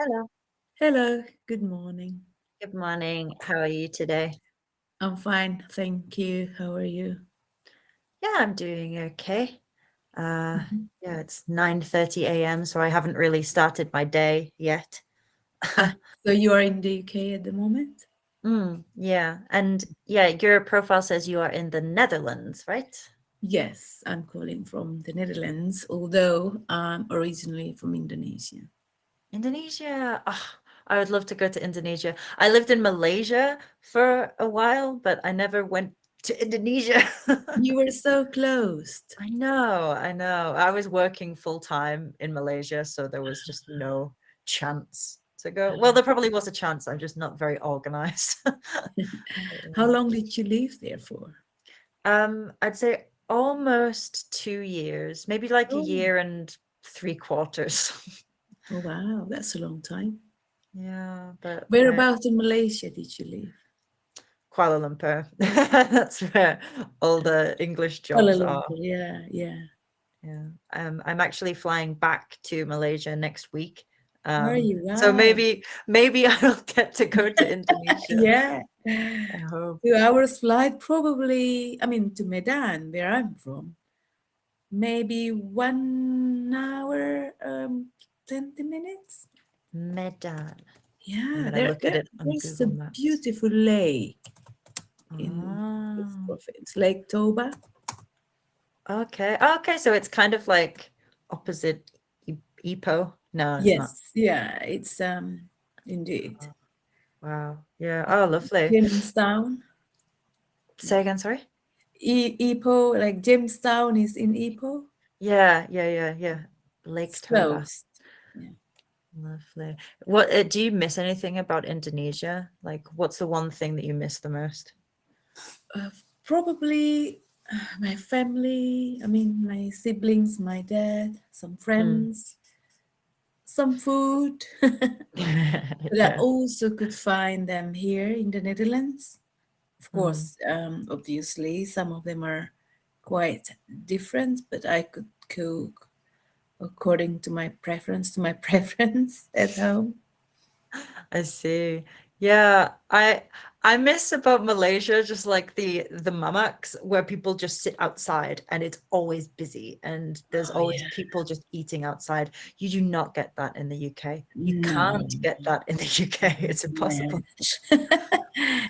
Hello. Hello, good morning. Good morning. How are you today? I'm fine, thank you. How are you? Yeah, I'm doing okay. Uh, Mhm. yeah, it's 9:30 a.m., so I haven't really started my day yet. Ah, so you are in the UK at the moment? Yeah. And yeah, your profile says you are in the Netherlands, right? Yes, I'm calling from the Netherlands, although I'm originally from Indonesia. Indonesia. Ah, I would love to go to Indonesia. I lived in Malaysia for a while, but I never went to Indonesia. You were so close. I know, I know. I was working full time in Malaysia, so there was just no chance to go. Well, there probably was a chance. I'm just not very organized. How long did you live there for? I'd say almost 2 years, maybe like a Oh, year and 3/4. oh wow, that's a long time. Yeah, but Whereabouts in Malaysia did you live? Kuala Lumpur. That's where all the English Kuala jobs are. Lumpur, yeah, yeah. Yeah. I'm actually flying back to Malaysia next week. Are you? So Wow. maybe I'll get to go to Indonesia. Yeah. I hope. 2 hours flight, probably, I mean, to Medan, where I'm from. Maybe 1 hour, 20 minutes. Medan. I'm Yeah, gonna look at it on there's a Google Maps. beautiful lake in this Oh, province, Lake Toba. okay. Okay, so it's kind of like opposite Ipoh. No, it's not. Yes, yeah, it's indeed. Oh, wow. Yeah. Oh, lovely. Jamestown. Say again, sorry? Ipoh, like Jamestown is in Ipoh. Yeah, yeah, yeah, yeah. Lake It's Toba. close. Yeah. Lovely. What do you miss anything about Indonesia? Like, what's the one thing that you miss the most? Probably my family, I mean, my siblings, my dad, some Mm. friends, some food. But I Yeah. also could find them here in the Netherlands. Of Mm. course, obviously, some of them are quite different, but I could cook according to my preference, at home. I see. Yeah, I miss about Malaysia just like the mamaks where people just sit outside and it's always busy and there's Oh, always yeah. people just eating outside. You do not get that in the UK. You No. can't get that in the UK. It's impossible. Yes.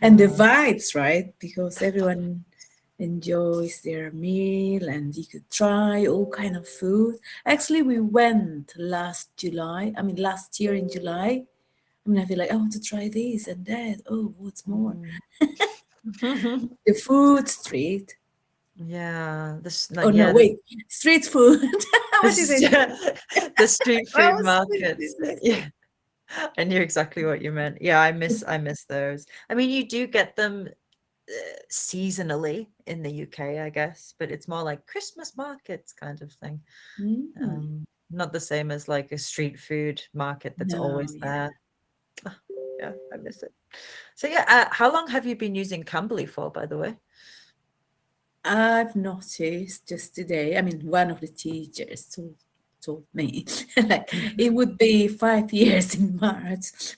And the Uh, vibes, right? Because everyone enjoys their meal and you could try all kind of food. Actually, we went last July. I mean, last year in July. I mean, I feel like I want to try this and that. Oh, what's more? mm. The food street. Yeah, Oh no, yeah, wait, street food. What did I say? the street What food was street? markets. Yeah, I knew exactly what you meant. Yeah, I miss those. I mean, you do get them seasonally in the UK, I guess, but it's more like Christmas markets kind of thing. Mm, Not the same as like a street food market that's no, always yeah. there. Yeah, I miss it. So yeah, how long have you been using Cambly for, by the way? I've noticed just today, I mean, one of the teachers told me like it would be 5 years in March.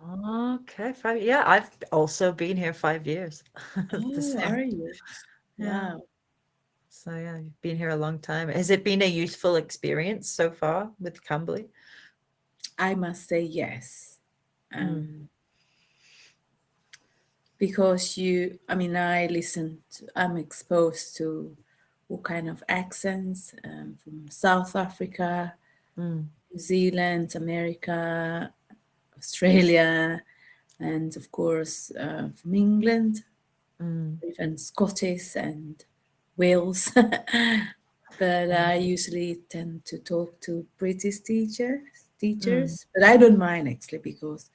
Okay, 5. Yeah, I've also been here 5 years. The Oh, same. are you? Yeah. Wow. So yeah, you've been here a long time. Has it been a useful experience so far with Cambly? I must say yes. Mm, Um, because I mean, I'm exposed to all kind of accents from South Africa, mm, New Zealand, America, Australia, and of course from England, mm, even Scottish and Wales. But I usually tend to talk to British mm. teachers. But I don't mind actually because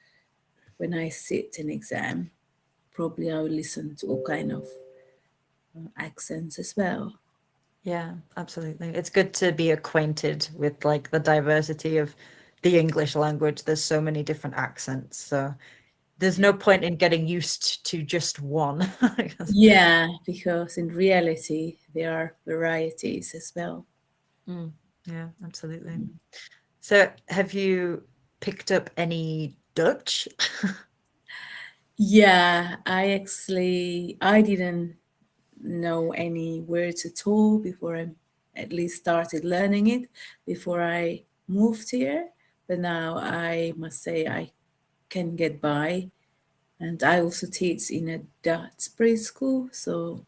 when I sit an exam, probably I will listen to all kind of accents as well. Yeah, absolutely. It's good to be acquainted with like the diversity of the English language. There's so many different accents, so there's Yeah. no point in getting used to just one. I guess. Yeah, because in reality there are varieties as well. Mm, yeah, absolutely. So have you? picked up any Dutch? Yeah, I didn't know any words at all before I at least started learning it before I moved here. But now I must say I can get by. And I also teach in a Dutch preschool, so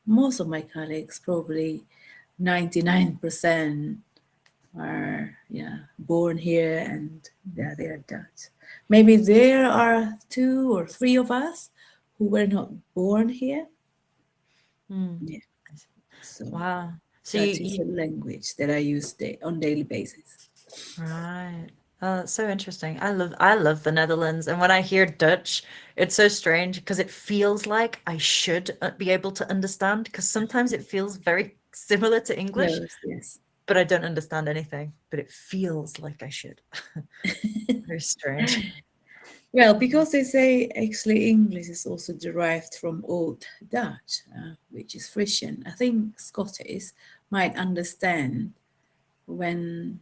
most of my colleagues, probably 99%, are born here and they are Dutch. Maybe there are two or three of us who were not born here. Hmm. Yeah, so Wow. So Dutch is a language that I use on daily basis. right. Oh, that's so interesting. I love the Netherlands, and when I hear Dutch, it's so strange because it feels like I should be able to understand because sometimes it feels very similar to English, Close, yes. but I don't understand anything, but it feels like I should. Very strange. Well, because they say actually English is also derived from Old Dutch, which is Frisian. I think Scottish might understand when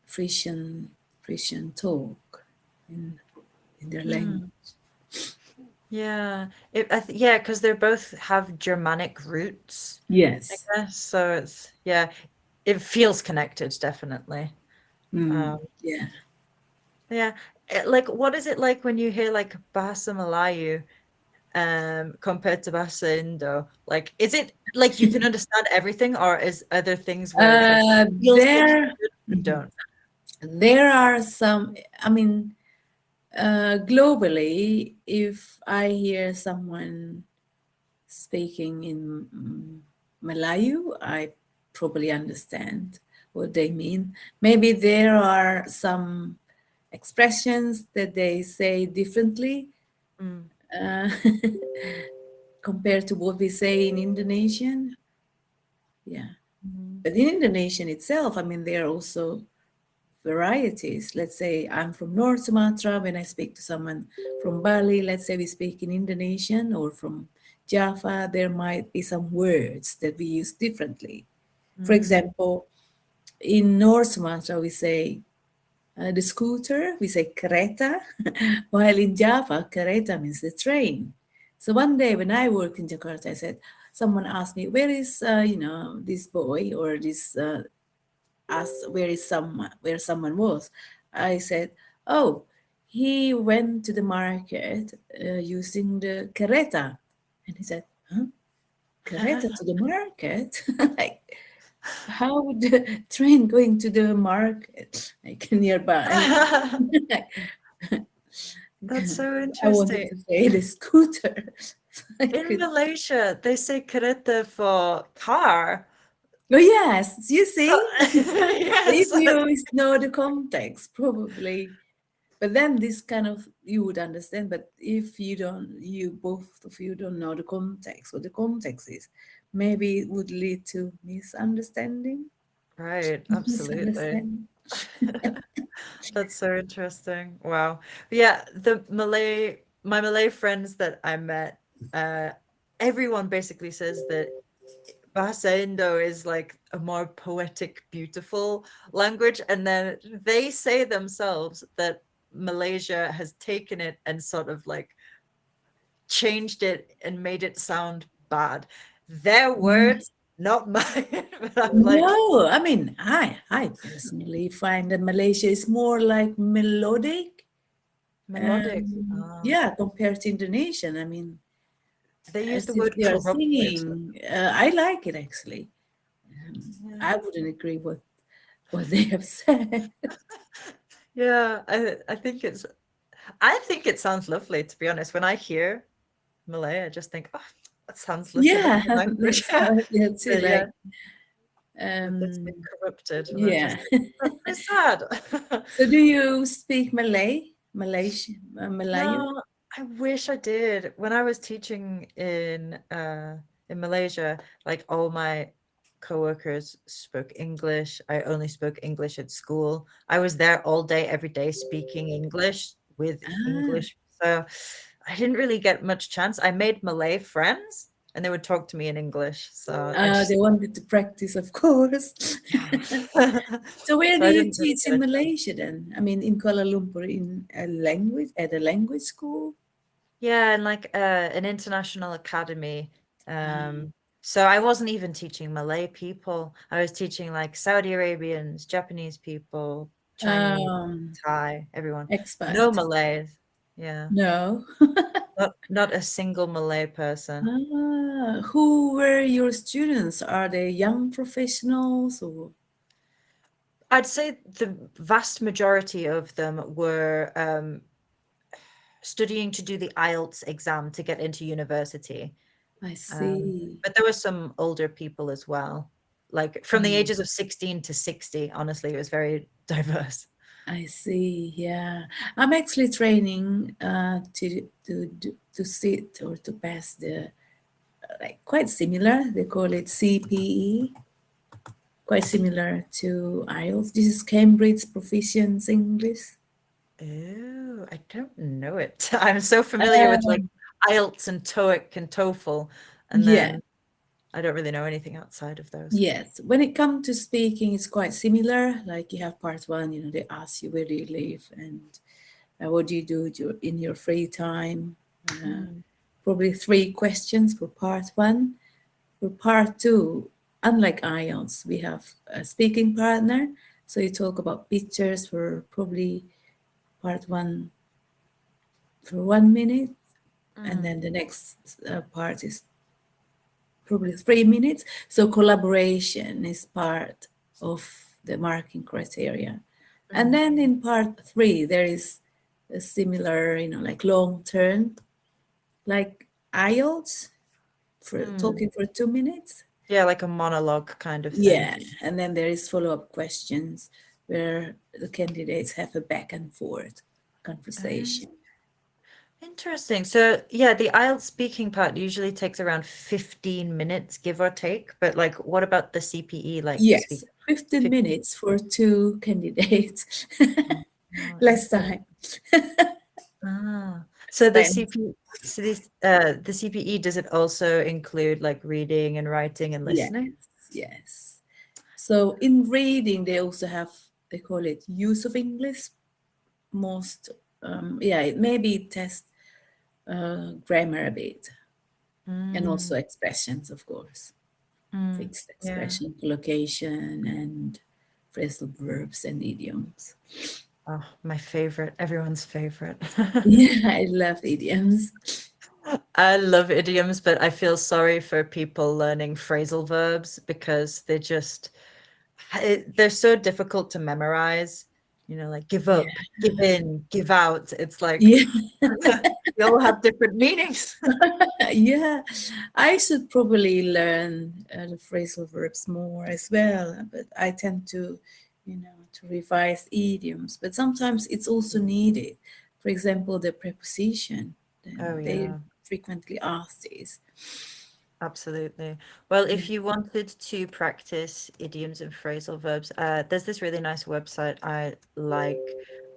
Frisian Frisian talk in in their language. Hmm. Yeah. Yeah, because they both have Germanic roots, I Yes. guess. So yeah, it feels connected, definitely. Mm, Um, yeah. yeah. Like, what is it like when you hear like Bahasa Melayu compared to Bahasa Indo? Like, is it like you can understand everything, or are there things where it like feels like you There, should but mhm. don't? There are some. I mean, globally, if I hear someone speaking in Malayu, I probably understand what they mean. Maybe there are some expressions that they say differently Mm, uh, compared to what we say in Indonesian. Yeah. mhm, But in Indonesian itself, I mean, there are also varieties. Let's say I'm from North Sumatra. When I speak to someone from Bali, let's say we speak in Indonesian, or from Java, there might be some words that we use differently. For mm. example, in North Sumatra, we say the scooter, we say kereta, while in Java, kereta means the train. So one day when I worked in Jakarta, I said, someone asked me, where is, this boy or this asked where someone was. I said, "Oh, he went to the market using the carreta," and he said, "Huh? Carreta to the market? Like how would the train going to the market like nearby?" That's so I wanted interesting. to say the scooter. So I In could. Malaysia, they say kereta for car. Oh yes, you So see, if yes. you know the context, probably. But then this kind of you would understand. But if you don't, you both of you don't know the context, what the context is, maybe it would lead to misunderstanding. Right, absolutely. Misunderstanding. That's so interesting. Wow. Yeah, my Malay friends that I met, uh, everyone basically says that Bahasa Indo is like a more poetic, beautiful language, and then they say themselves that Malaysia has taken it and sort of like changed it and made it sound bad. Their words, not mine. But I'm like, No, I mean, I personally find that Malaysia is more like melodic. melodic. Yeah, compared to Indonesian. I mean, They use as the if word they are corrupted. singing. I like it actually. Yeah. I wouldn't agree with what they have said. Yeah, I think it sounds lovely, to be honest. When I hear Malay, I just think, oh, that sounds like a Yeah, lovely language. that's how I feel too. But yeah, Like, but it's um, been corrupted, and I yeah. just think that's so sad. So, do you speak Malay, Malayu? No, I wish I did. When I was teaching in Malaysia, like all my coworkers spoke English. I only spoke English at school. I was there all day, every day, speaking English with Ah, English. So I didn't really get much chance. I made Malay friends, and they would talk to me in English. So I They just, wanted to practice, of course. yeah. So where So do I you didn't really teach get in a chance. Malaysia then? I mean, in Kuala Lumpur, in a language, at a language school? Yeah, and like an international academy. Ah, So I wasn't even teaching Malay people. I was teaching like Saudi Arabians, Japanese people, Chinese, um, Thai, everyone. No expat. Malays. Yeah. No. Not a single Malay person. Who were your students? Are they young professionals or? I'd say the vast majority of them were studying to do the IELTS exam to get into university. I see. But there were some older people as well, like from the Mm, ages of 16 to 60. Honestly, it was very diverse. I see. Yeah, I'm actually training to sit or to pass the like quite similar. They call it CPE, quite similar to IELTS. This is Cambridge Proficiency English. Oh, I don't know it. I'm so familiar with like Um, IELTS and TOEIC and TOEFL, and yeah, then I don't really know anything outside of those. yes. When it comes to speaking, it's quite similar. Like you have part one, they ask you where do you live and what do you do in your free time. Uh, Mm, Probably three questions for part one. For part two, unlike IELTS, we have a speaking partner. So you talk about pictures for probably part one for 1 minute, and mm, then the next part is probably 3 minutes. So collaboration is part of the marking criteria. And mm, then in part three, there is a similar, like long term, like IELTS for mm. talking for 2 minutes. Yeah, like a monologue kind of thing. Yeah, and then there is follow-up questions where the candidates have a back and forth Oh, conversation. interesting. So, yeah, the IELTS speaking part usually takes around 15 minutes, give or take. But like, what about the CPE, like Yes, speak 15 15? minutes for two candidates. Oh, Less interesting. time Ah, so spent. the CPE, does it also include like reading and writing and Yes, listening? yes. So in reading, they also have, they call it use of English. Most, yeah, it maybe test grammar a bit and also Mm, expressions, of course. Fixed yeah. expression, collocation, and phrasal verbs and idioms. Oh, my favorite, everyone's favorite. Yeah, I love idioms. I love idioms, but I feel sorry for people learning phrasal verbs because they're so difficult to memorize. Like give Yeah, up, give in, give out. It's like yeah, they all have different meanings. yeah. I should probably learn the phrasal verbs more as well, but I tend to revise idioms. But sometimes it's also needed. For example, the preposition. Oh They yeah. frequently ask this. Absolutely. Well, Yeah. if you wanted to practice idioms and phrasal verbs, there's this really nice website I like,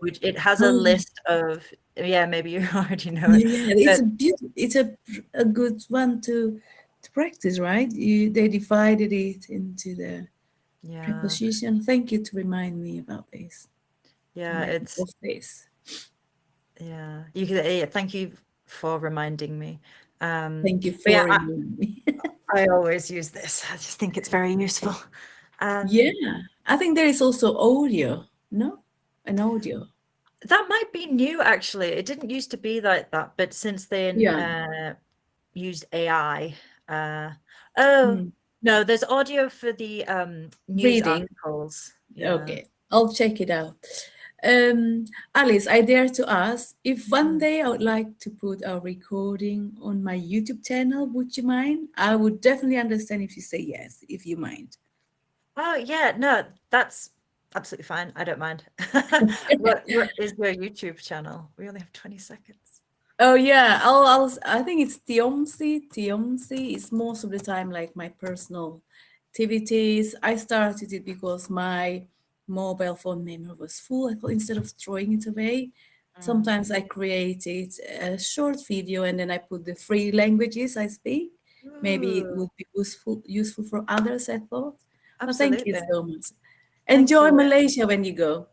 which it has a Oh, list of, yeah, maybe you already know it, yeah, it's but a it's a good one to practice, right? They divided it into the yeah, preposition. Thank you to remind me about this. To yeah, make it's, of this. yeah, yeah, thank you for reminding me. Thank you But for yeah, reminding me. I always use this. I just think it's very useful. Um, Yeah, I think there is also audio. No, an audio. that might be new actually. It didn't used to be like that, but since then, Yeah. used AI. Uh, oh, Mm. no, there's audio for the news Reading. articles. Yeah. Okay, I'll check it out. Alice, I dare to ask if one Mm. day I would like to put a recording on my YouTube channel, would you mind? I would definitely understand if you say yes, if you mind. Oh, yeah, no, that's absolutely fine. I don't mind. What is your YouTube channel? We only have 20 seconds. Oh yeah, I think it's Tiomsi. Tiomsi is most of the time like my personal activities. I started it because my mobile phone memory was full. I thought instead of throwing it away, Mm, sometimes I created a short video and then I put the three languages I speak. Maybe it Ooh, would be useful for others, I thought. Well, thank you absolutely. so much. Thanks Enjoy for Malaysia when you go.